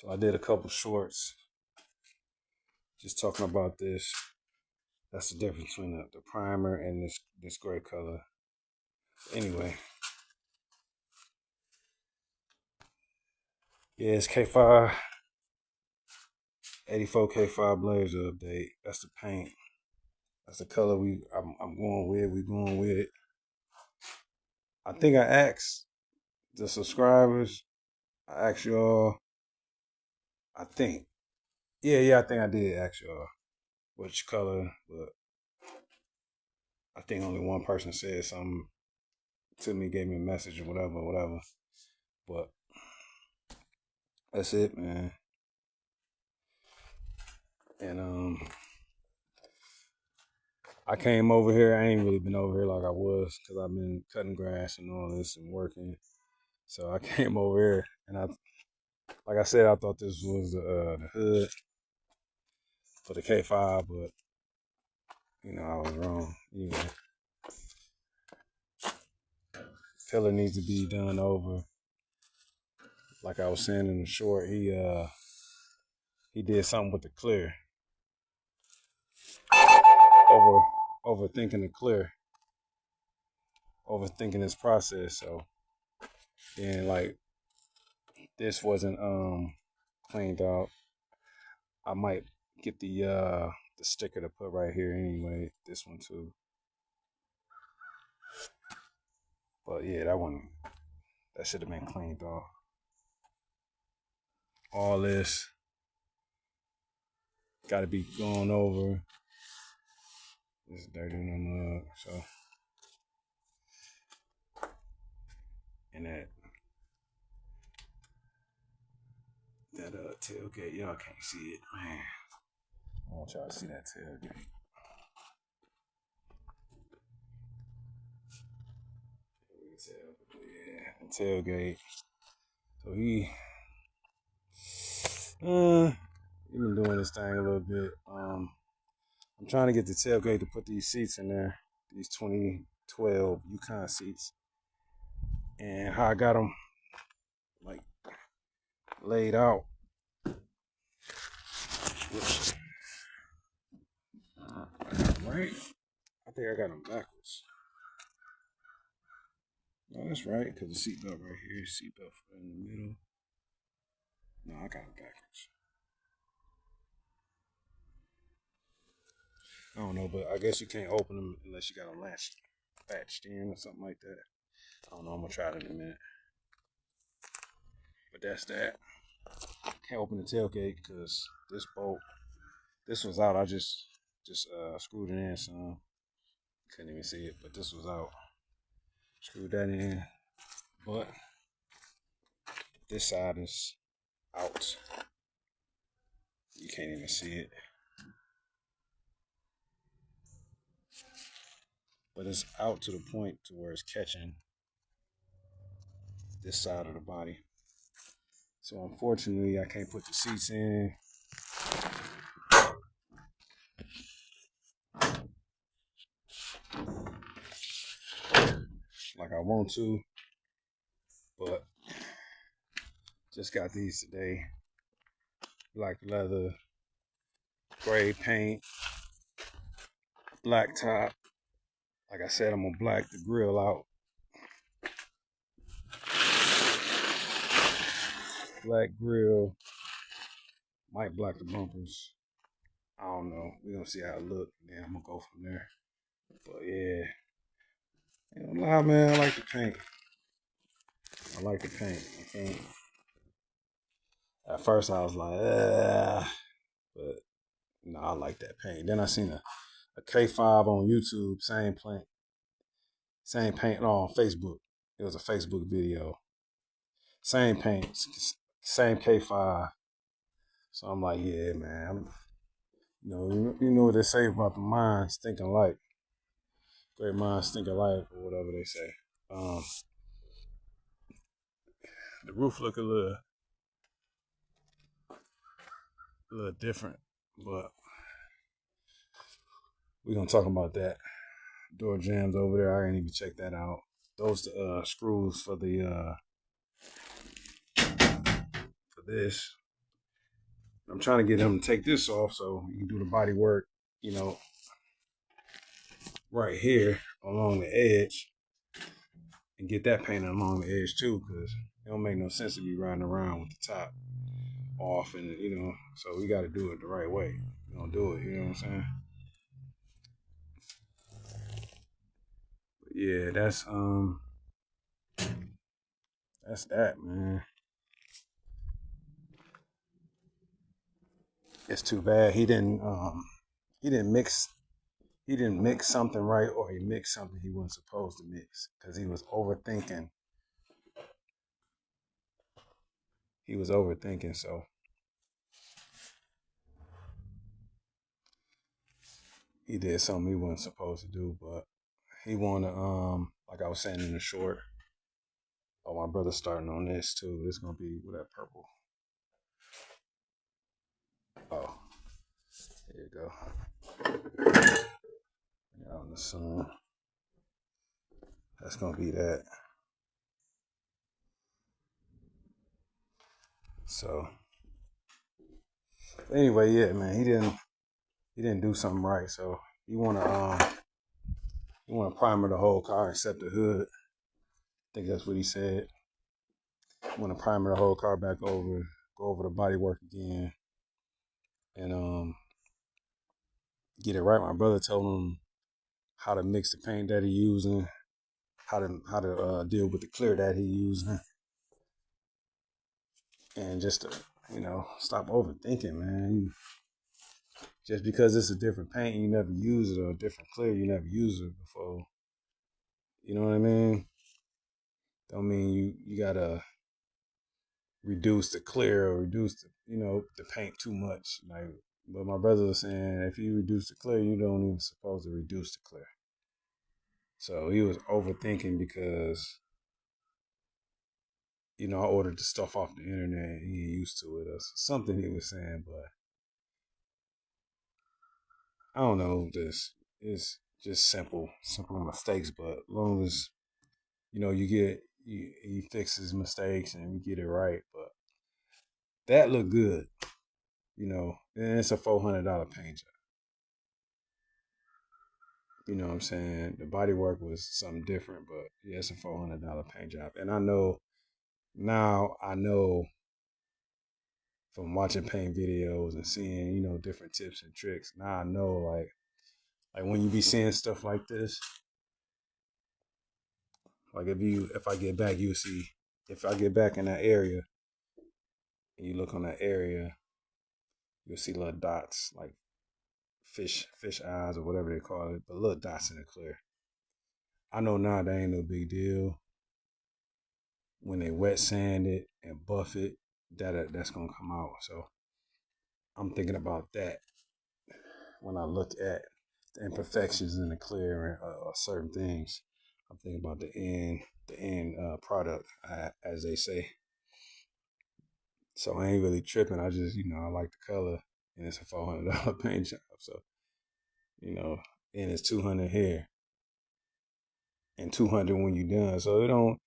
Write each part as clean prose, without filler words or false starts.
So I did a couple shorts just talking about this. That's the difference between the primer and this gray color. Anyway, yeah, it's K5 84 K5 Blazer update. That's the paint. That's the color I'm going with. We going with it. I think I asked the subscribers. I asked y'all. I think. Yeah, I think I did ask y'all which color, but I think only one person said something to me, gave me a message or whatever. But that's it, man. And I came over here. I ain't really been over here like I was because I've been cutting grass and all this and working. So I came over here, and like I said, I thought this was the hood for the K5, but I was wrong. Anyway, filler needs to be done over. Like I was saying in the short, he did something with the clear. Overthinking the clear. Overthinking this process. So then like this wasn't cleaned out. I might get the sticker to put right here anyway. This one too. But yeah, that should have been cleaned off. All this got to be gone over. It's dirty in the mug, so and that tailgate, y'all can't see it, man. I want y'all to see that tailgate. Yeah, the tailgate. So he been doing this thing a little bit. I'm trying to get the tailgate to put these seats in there, these 2012 Yukon seats, and how I got them like laid out. Which, right? I think I got them backwards. No, that's right, because the seatbelt right here, seatbelt in the middle. No, I got them backwards. I don't know, but I guess you can't open them unless you got them latched in or something like that. I don't know. I'm gonna try it in a minute. But that's that. Can't open the tailgate because this was out. I just screwed it in, so couldn't even see it. But this was out. Screwed that in, but this side is out. You can't even see it. But it's out to the point to where it's catching this side of the body. So unfortunately, I can't put the seats in. Like I want to, but just got these today. Black leather, gray paint, black top. Like I said, I'm gonna black the grill out. Black grill. Might black the bumpers. I don't know. We're gonna see how it look. Then I'm gonna go from there. But yeah. Ain't no lie, man. I like the paint. Okay. At first I was like, but no, I like that paint. Then I seen a K5 on YouTube, same paint on Facebook. It was a Facebook video. Same paint, same K5. So I'm like, yeah, man. You know what they say about the minds thinking alike. Great minds think alike, or whatever they say. The roof look a little different, but we're gonna talk about that. Door jams over there. I didn't even check that out. Those screws for the for this I'm trying to get him to take this off so you can do the body work, you know, right here along the edge and get that painted along the edge too, because it don't make no sense to be riding around with the top off and so we got to do it the right way. We don't do it, you know what I'm saying? But yeah, that's that, man. It's too bad he didn't mix something right, or he mixed something he wasn't supposed to mix because he was overthinking. So he did something he wasn't supposed to do. But he wanna like I was saying in the short. Oh, my brother's starting on this too. It's gonna be with that purple. Oh, there you go. Out in the sun. That's gonna be that. So anyway, yeah, man, he didn't do something right. So you wanna primer the whole car except the hood. I think that's what he said. You wanna primer the whole car back over, go over the body work again, and get it right. My brother told him how to mix the paint that he using, how to deal with the clear that he using, and just to stop overthinking, man. Just because it's a different paint, you never use it, or a different clear, you never used it before. You know what I mean? Don't mean you gotta reduce the clear or reduce the paint too much. Like, but my brother was saying, if you reduce the clear, you don't even supposed to reduce the clear. So he was overthinking because I ordered the stuff off the internet. He ain't used to it or something he was saying, but I don't know. This is just simple mistakes. But as long as he fixes mistakes and we get it right. But that looked good, and it's a $400 paint job. You know what I'm saying? The body work was something different, but yeah, it's a $400 paint job. And I know from watching paint videos and seeing, different tips and tricks. Now I know like when you be seeing stuff like this, like if I get back, you'll see if I get back in that area and you look on that area, you'll see little dots like fish eyes or whatever they call it, but little dots in the clear. I know now that ain't no big deal. When they wet sand it and buff it, that's gonna come out. So I'm thinking about that when I look at the imperfections in the clear and certain things. I'm thinking about the end product, as they say. So I ain't really tripping. I just I like the color, and it's a $400 paint job. So and it's 200 here and 200 when you done. So it don't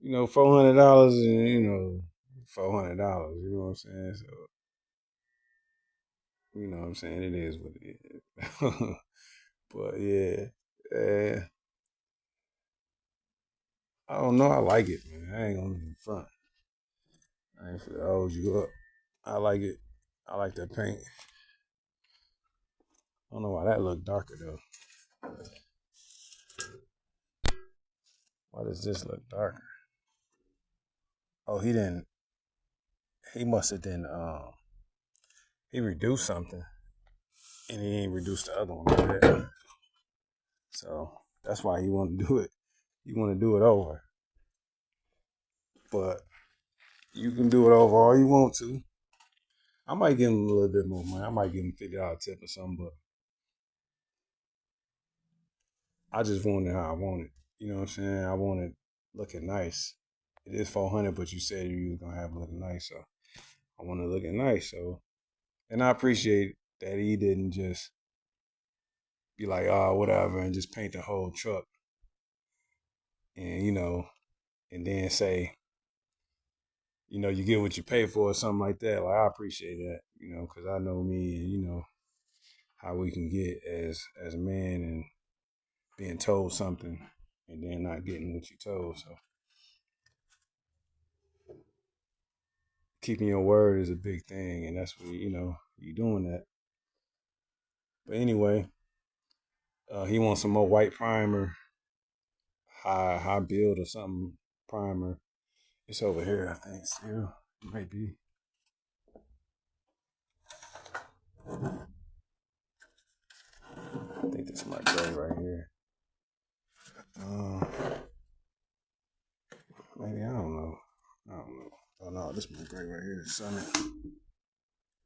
$400 and $400. You know what I'm saying? So you know what I'm saying? It is what it is. But yeah, I don't know. I like it, man. I ain't gonna be front. I ain't finna hold you up. I like it. I like that paint. I don't know why that look darker though. Why does this look darker? Oh, he didn't. He must have didn't. He reduced something, and he ain't reduced the other one. Right? So that's why he want to do it. You want to do it over, but you can do it over all you want to. I might give him a little bit more money. I might give him $50 tip or something, but I just want it how I want it. You know what I'm saying? I want it looking nice. It is 400, but you said you was gonna have it looking nice, so I want it looking nice. So, and I appreciate that he didn't just be like, oh, whatever, and just paint the whole truck, and and then say, you get what you pay for or something like that. Like I appreciate that, because I know me and how we can get as a man and being told something and then not getting what you told. So keeping your word is a big thing, and that's what you doing that. But anyway, he wants some more white primer, high build or something primer. It's over here, I think. Still, it might be. I think this might go right here. Uh, Maybe I don't know. I don't know. Oh no, this might gray right here. Sunny.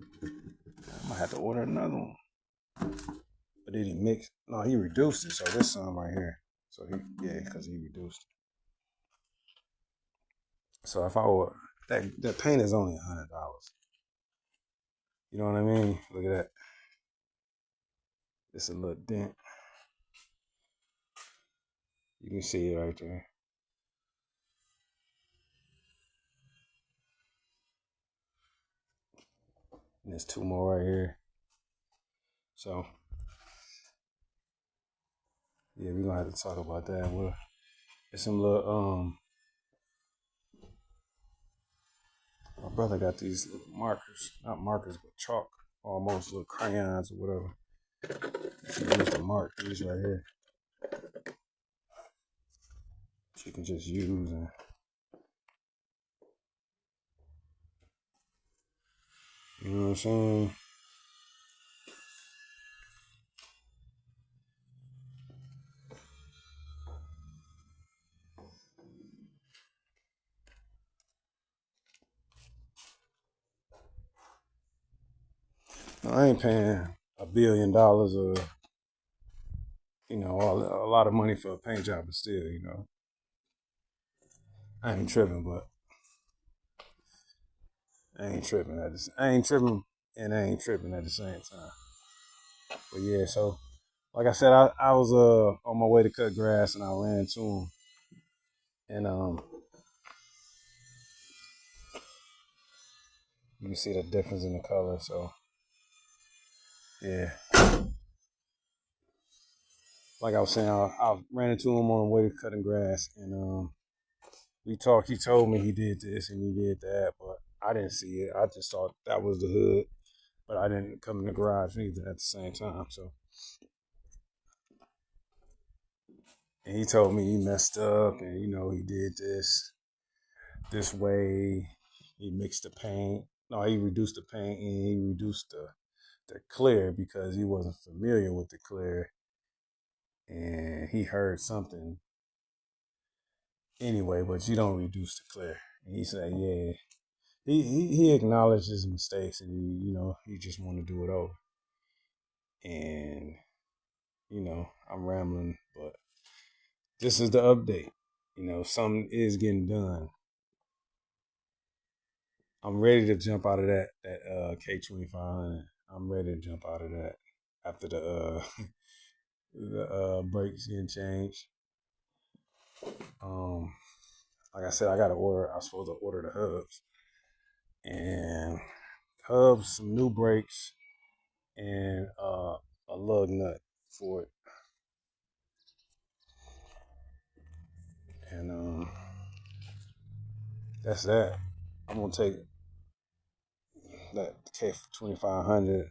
I might have to order another one. But did he mix? No, he reduced it. So this sun right here. So because he reduced it. So if I order that paint is only $100. You know what I mean? Look at that. It's a little dent. You can see it right there. And there's two more right here. So yeah, we're gonna have to talk about that. Well, it's some little my brother got these little markers, not markers, but chalk, almost little crayons or whatever. You can use to mark these right here. You can just use and you know what I'm saying? No, I ain't paying $1 billion or a lot of money for a paint job, but still, I ain't tripping, but I ain't tripping I ain't tripping and I ain't tripping at the same time. But yeah, so like I said, I was on my way to cut grass and I ran into him, and you can see the difference in the color. So yeah, like I was saying, I ran into him on the way to cutting grass, and we talked. He told me he did this and he did that, but I didn't see it. I just thought that was the hood, but I didn't come in the garage either at the same time. So, and he told me he messed up, and he did this way. He mixed the paint. No, he reduced the paint and he reduced the clear because he wasn't familiar with the clear, and he heard something anyway. But you don't reduce the clear. And he said, yeah. He acknowledged his mistakes and he just want to do it over. And I'm rambling, but this is the update. Something is getting done. I'm ready to jump out of that K2500. I'm ready to jump out of that after the brakes getting changed. Like I said, I was supposed to order the hubs and some new brakes, and a lug nut for it. And that's that. I'm gonna take that K2500,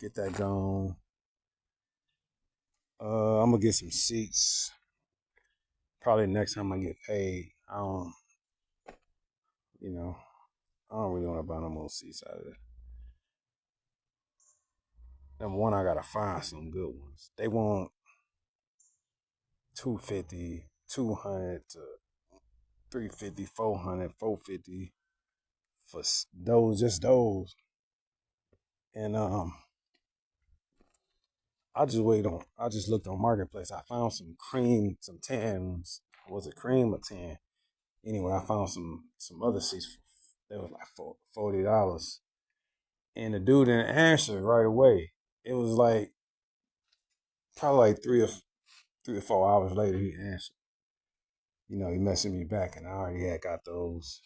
get that going. I'm gonna get some seats. Probably next time I get paid. You know, I don't really want to buy no more seats out of it. Number one, I gotta find some good ones. They want 250, 200 to 350, 400, 450 for just those. And I just looked on Marketplace. I found some tans. Was it cream or tan? Anyway, I found some other seats. They was like $40. And the dude didn't answer right away. It was like probably like 3 or 4 hours later he answered. he messaged me back, and I already had got those.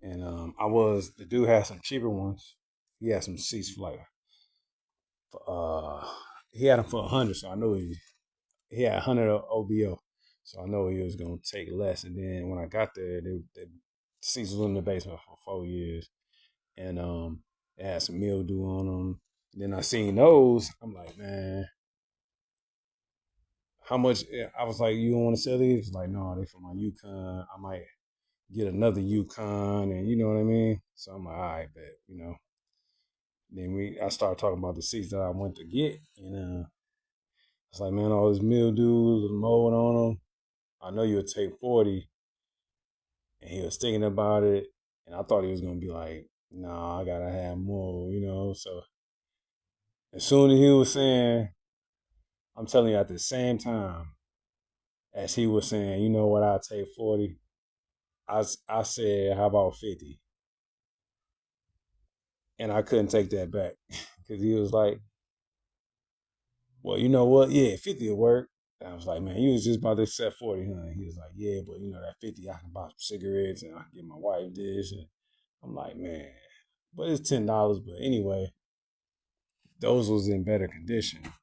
And the dude had some cheaper ones. He had some seats for like, uh, he had them for 100, so I know he had 100 OBO, so I know he was gonna take less. And then when I got there, the seats was in the basement for 4 years, and it had some mildew on them. And then I seen those. I'm like, man, how much? I was like, you don't want to sell these? He's like, no, they for my Yukon. I might get another Yukon, and you know what I mean. So I'm like, all right, bet. Then I started talking about the seats that I went to get, and it's like, man, all this mildew, the mold on them. I know you'll take 40, and he was thinking about it, and I thought he was gonna be like, nah, I gotta have more. So as soon as he was saying, I'm telling you, at the same time as he was saying, you know what, I'll take 40. I said, how about 50? And I couldn't take that back because he was like, well, you know what? Yeah, 50 will work. And I was like, man, you was just about to accept 40, huh? And he was like, yeah, but that 50, I can buy some cigarettes and I can get my wife this. And I'm like, man, but it's $10. But anyway, those was in better condition.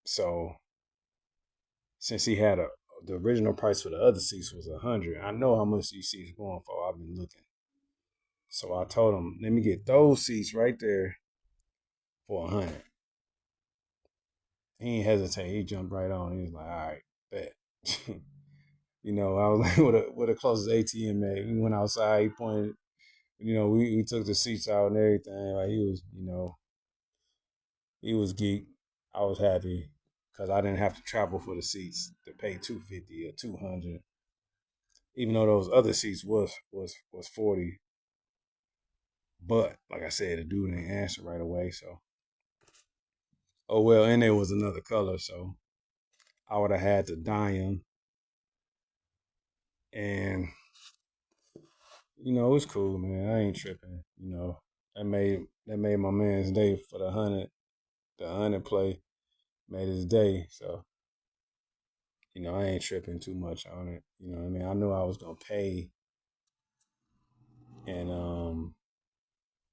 So since he had the original price for the other seats was 100, I know how much these seats going for. I've been looking. So I told him, let me get those seats right there for 100. He ain't hesitate. He jumped right on. He was like, all right, bet. I was like, what the closest ATM at? We went outside. He pointed. We took the seats out and everything. Like he was geek. I was happy because I didn't have to travel for the seats to pay $250 or $200. Even though those other seats was 40. But like I said, the dude didn't answer right away. So, oh well, and there was another color, so I would have had to dye him. And it's cool, man. I ain't tripping. That made my man's day for the hundred play made his day. So I ain't tripping too much on it. You know what I mean? I knew I was gonna pay, and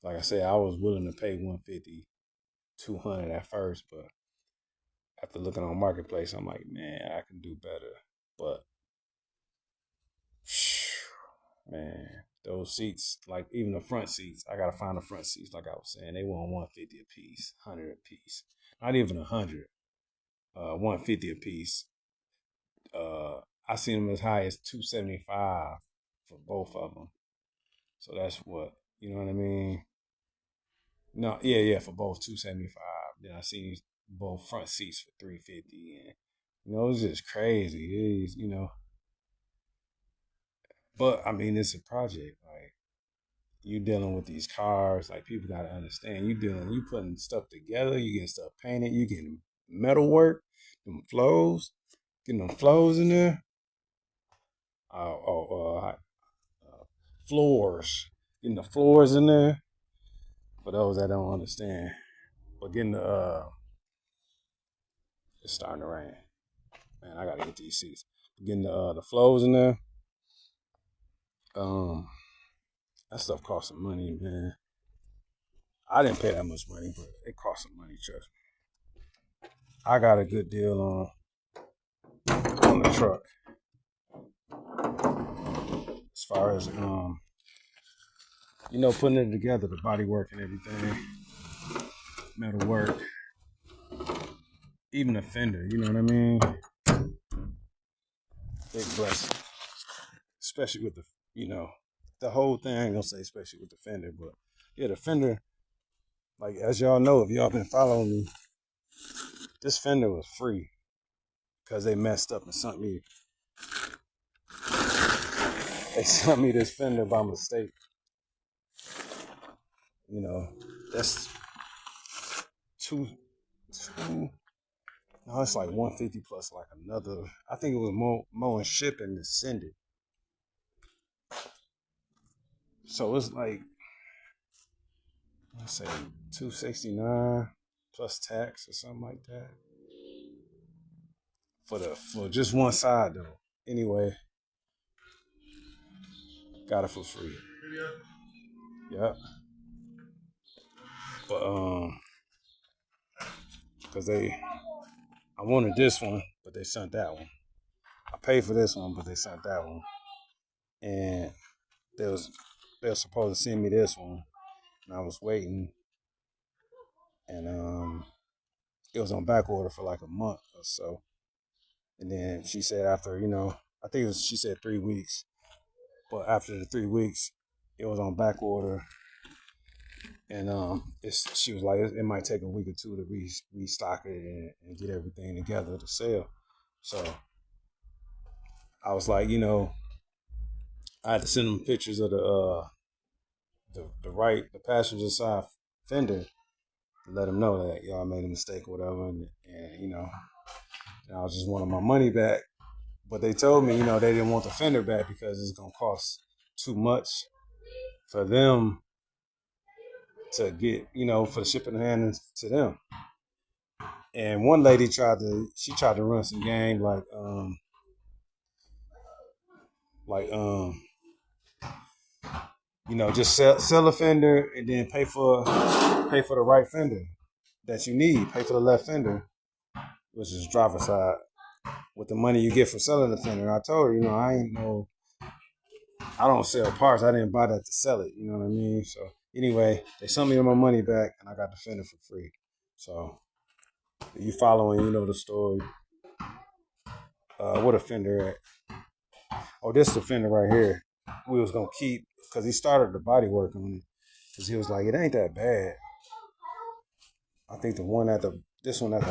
like I said, I was willing to pay 150, 200 at first, but after looking on Marketplace, I'm like, man, I can do better. But man, those seats, like even the front seats, I gotta find the front seats. Like I was saying, they want 150 a piece, 100 a piece, not even 100, 150 a piece. I seen them as high as 275 for both of them. So that's what you know what I mean. No, yeah, for both 275. Then I seen both front seats for 350, and it's just crazy. It is. But I mean, it's a project. Like you dealing with these cars, like people gotta understand. You putting stuff together. You getting stuff painted. You getting metal work, getting them flows in there. Floors, getting the floors in there. For those that don't understand, but getting it's starting to rain. Man, I gotta get these seats. Getting the flows in there. Um, that stuff cost some money, man. I didn't pay that much money, but it cost some money, trust me. I got a good deal on the truck. As far as putting it together, the body work and everything, metal work, even the fender, you know what I mean? Big blessing. Especially with the whole thing, I ain't gonna say especially with the fender, but yeah, the fender, like as y'all know, if y'all been following me, this fender was free because they messed up and sent me. They sent me this fender by mistake. That's two. No, it's like 150 plus like another. I think it was more in shipping to send it. So it's like, let's say 269 plus tax or something like that for just one side though. anyway, got it for free. Yep. But cause I wanted this one, but they sent that one. I paid for this one, but they sent that one, and they was they were supposed to send me this one, and I was waiting, and it was on back order for like a month or so, and then she said after I think she said 3 weeks, but after the 3 weeks, it was on back order, and she was like it might take a week or two to restock it and get everything together to sell, so I was like, I had to send them pictures of the passenger side fender to let them know that y'all made a mistake or whatever, and I was just wanting my money back. But they told me, they didn't want the fender back because it's gonna cost too much for them to get, for the shipping and handling to them. And one lady tried to run some game like just sell a fender and then pay for the right fender that you need. Pay for the left fender, which is driver side, with the money you get for selling the fender. I told her, I don't sell parts. I didn't buy that to sell it. You know what I mean? So anyway, they sent me my money back, and I got the fender for free. So you following, the story. What a fender at? Oh, this is the fender right here. We was gonna keep because he started the body work on it because he was like, it ain't that bad. I think this one at the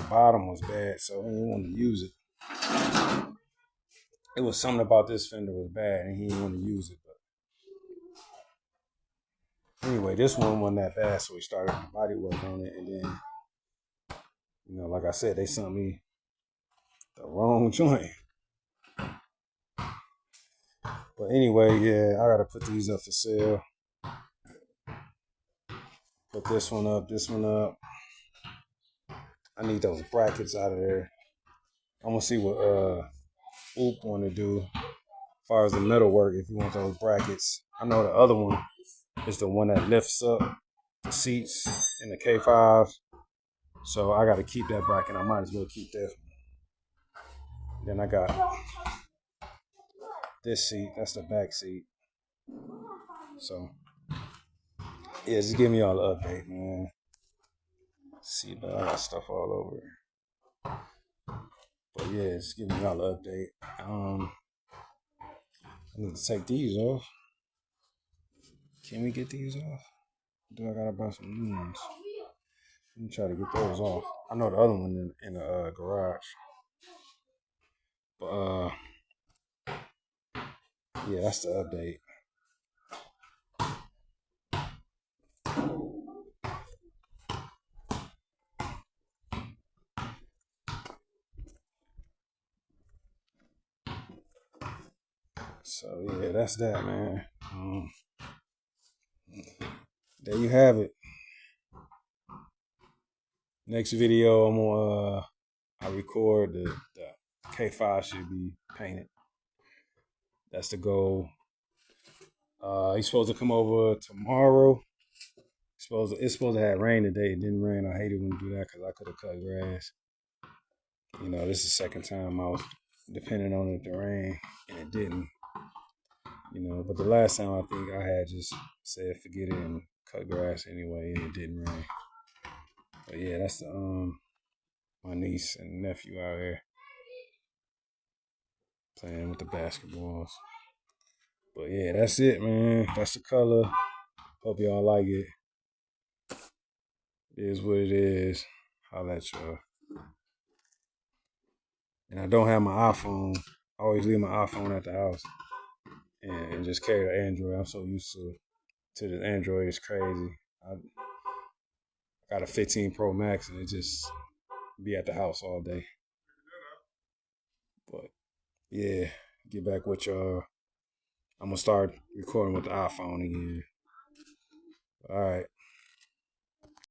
bottom was bad, so he didn't want to use it. It was something about this fender was bad, and he didn't want to use it. But anyway, this one wasn't that bad, so we started the body work on it, and then, like I said, they sent me the wrong joint. But anyway, yeah, I gotta put these up for sale. Put this one up, this one up. I need those brackets out of there. I'm gonna see what Oop want to do as far as the metal work. If you want those brackets, I know the other one is the one that lifts up the seats in the K5. So I got to keep that bracket. I might as well keep this. Then I got this seat. That's the back seat. So yeah, just give me all the update, man. See, but I got stuff all over. But yeah, just give me all the update. I need to take these off. Can we get these off? Do I gotta buy some new ones? Let me try to get those off. I know the other one in the garage. But yeah, that's the update. So yeah, that's that, man. There you have it. Next video, I'm gonna I record the K5 should be painted. That's the goal. He's supposed to come over tomorrow. It's supposed to have rain today. It didn't rain. I hated when you do that because I could have cut grass. This is the second time I was depending on it to rain, and it didn't. But the last time I think I had just said forget it and cut grass anyway, and it didn't rain. But yeah, that's the my niece and nephew out here playing with the basketballs. But yeah, that's it, man. That's the color. Hope y'all like it. It is what it is. Holla at y'all. And I don't have my iPhone. I always leave my iPhone at the house and just carry the Android. I'm so used to the Android. It's crazy. I got a 15 Pro Max and it just be at the house all day. But yeah, get back with y'all. I'm gonna start recording with the iPhone again. All right.